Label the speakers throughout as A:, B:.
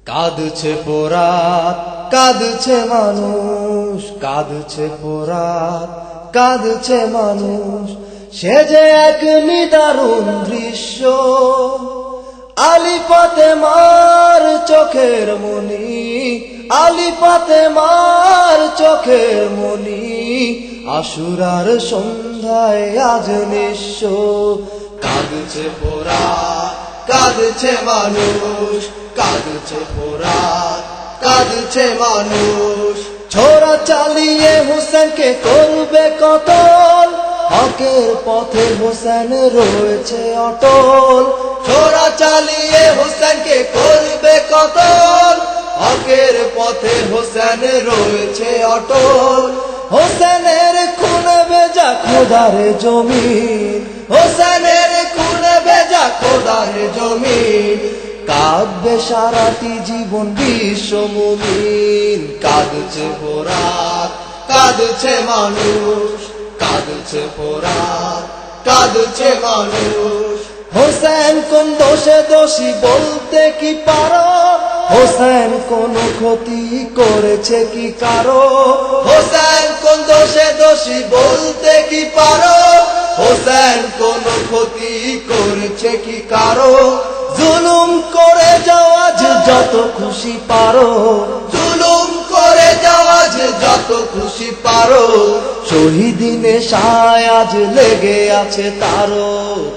A: কাঁদছে পোরাত, কাঁদছে মানুষ, কাঁদছে পোরাত, কাঁদছে মানুষ। সে যে এক নিদারুণ দৃশ্য, আলী ফাতেমার চোখের মনি, আলী ফাতেমার চোখের মনি। আশুরার সন্ধ্যায় আজ নিঃস্ব, কাঁদছে পোরাত, কাঁদছে মানুষ, কাঁদছে পোরাত, কাঁদছে মানুষ। ছোরা চালিয়ে হোসেনকে করবে কতল, হকের পথে হোসেন রয়েছে অটল। ছোরা চালিয়ে হোসেনকে করবে কতল, হকের পথে হোসেন রয়েছে অটল। হোসেনের খুনে ভেজা খোদার জমিন, হোসেনের খুনে ভেজা খোদার জমিন। কাঁদবে সারাটি জীবন বিশ্ব মুমিন। কাঁদছে পোরাত, কাঁদছে মানুষ, কাঁদছে পোরাত, কাঁদছে মানুষ। হোসেন কোন দোষে দোষী বলতে কি পারো? হোসেন কোন ক্ষতি করেছে কি কারো? হোসেন কোন দোষে দোষী বলতে কি পারো? হোসেন কোন ক্ষতি করেছে কি কারো? জুলুম করে যাও আজ যত খুশি পারো, জুলুম করে যাও আজ যত খুশি পারো। শহীদি নেশায় আজ লেগে আছে তারো।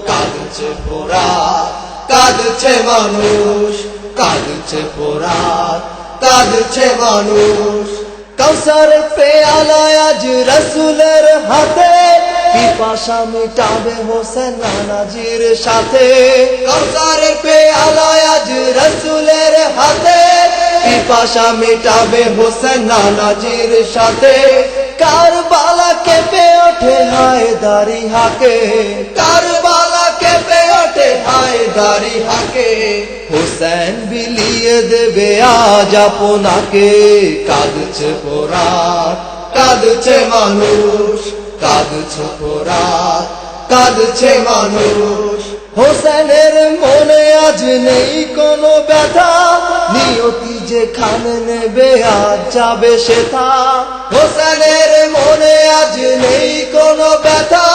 A: কাঁদছে পোরাত, কাঁদছে মানুষ, কাঁদছে পোরাত, কাঁদছে মানুষ। কাউসারের পেয়ালায় আজ রাসূলের হাতে, পিপাসা মিটাবে হোসেন নানাজির সাথে। কাউসারের পেয়ালায় আজ রাসূলের হাতে, পিপাসা মিটাবে হোসেন নানাজির সাথে। কারবালা কেঁপে ওঠে হায়দারি হাকে, কারবালা কেঁপে ওঠে হায়দারি হাকে। হোসেন বিলিয়ে দেবে আজ আপনাকে। কাঁদছে পোরাত, কাঁদছে মানুষ, কাঁদছে পোরাত, কাঁদছে মানুষ। হোসেনের মনে আজ নেই কোনো ব্যথা, নিয়তি যেখানে নেবে আজ যাবে সেথা। হোসেনের মনে আজ নেই কোনো ব্যথা,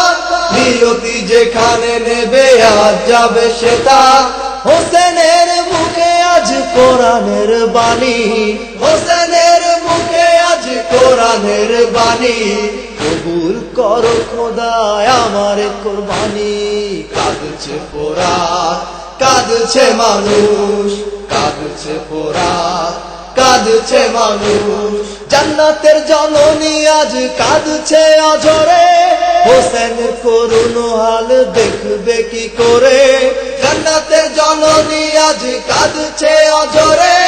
A: নিয়তি যেখানে নেবে আজ যাবে সেথা। হোসেনের মুখে আজ কোরআনের বাণী, হোসেনের মুখে আজ কোরআনের বাণী। কবুল করো খোদায় আমার কুরবানি। কাঁদছে পোরাত, কাঁদছে মানুষ, কাঁদছে পোরাত, কাঁদছে মানুষ। জান্নাতের জননী আজ কাঁদছে অঝরে, হোসেনের করুণ হাল দেখবে কি করে? জান্নাতের জননী আজ কাঁদছে অঝরে,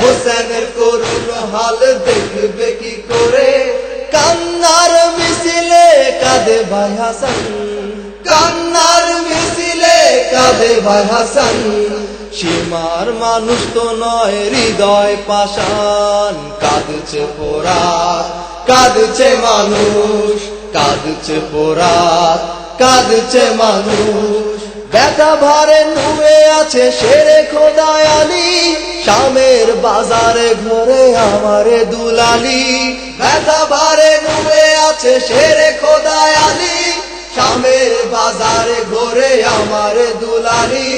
A: হোসেনের করুণ হাল দেখবে কি করে? কান্নার মিছিলে কাঁদে ভাই হাসান, কান্নার মিছিলে কাঁদে ভাই হাসান। সীমার মানুষ তো নয় হৃদয় পাষাণ। কাঁদছে পোরাত, কাঁদছে মানুষ, কাঁদছে পোরাত, কাঁদছে মানুষ। ব্যথা ভারে নুয়ে আছে শেরে খোদায় আলী, শামের বাজারে ঘরে আমারে দুলালি। ব্যথা ভারে নুয়ে আছে শেরে খোদায় আলী, শামের বাজারে ঘরে আমারে দুলালি।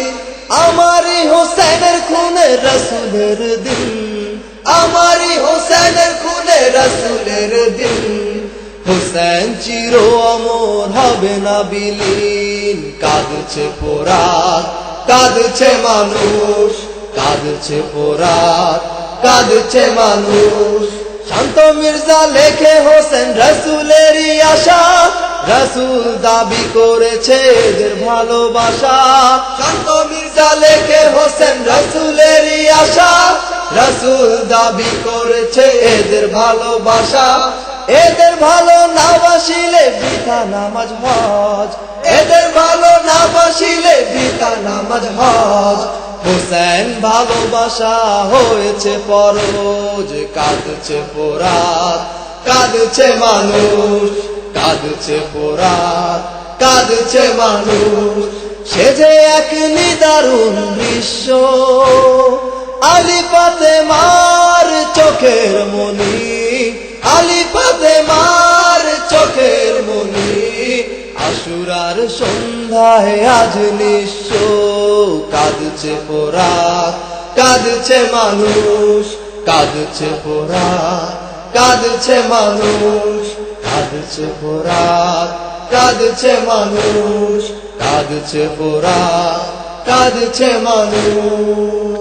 A: আমারি হোসেনের খুনে রাসূলের দিন, আমারি হোসেনের খুনে রাসূলের দিন। হোসেন চির অমর হবে না বিলীন। কাঁদছে পোরাত, কাঁদছে মানুষ, কাঁদছে পোরাত, কাঁদছে মানুষ। শান্ত মির্জা লেখে হোসেন রাসূলেরই আশা, রাসূল দাবি করেছে এদের ভালোবাসা। শান্ত মির্জা লেখে হোসেন রাসূলেরই আশা, রাসূল দাবি করেছে এদের ভালোবাসা। এদের ভালো না বাসিলে বৃথা নামাজ হজ, এদের ভালো না বাসিলে বৃথা নামাজ হজ। হোসেন ভালোবাসা হয়েছে পরজ। কাঁদছে পোরাত, কাঁদছে মানুষ, কাঁদছে পোরাত, কাঁদছে মানুষ। সে যে এক নিদারুণ দৃশ্য, আলী ফাতেমার চোখের মনি, আলী ফাতেমার চোখের মনি, আশুরার সন্ধ্যায় আজ নিঃস্ব, কাঁদছে পোরাত, কাঁদছে মানুষ, কাঁদছে পোরাত, কাঁদছে মানুষ, কাঁদছে পোরাত, কাঁদছে মানুষ, কাঁদছে পোরাত, কাঁদছে মানুষ।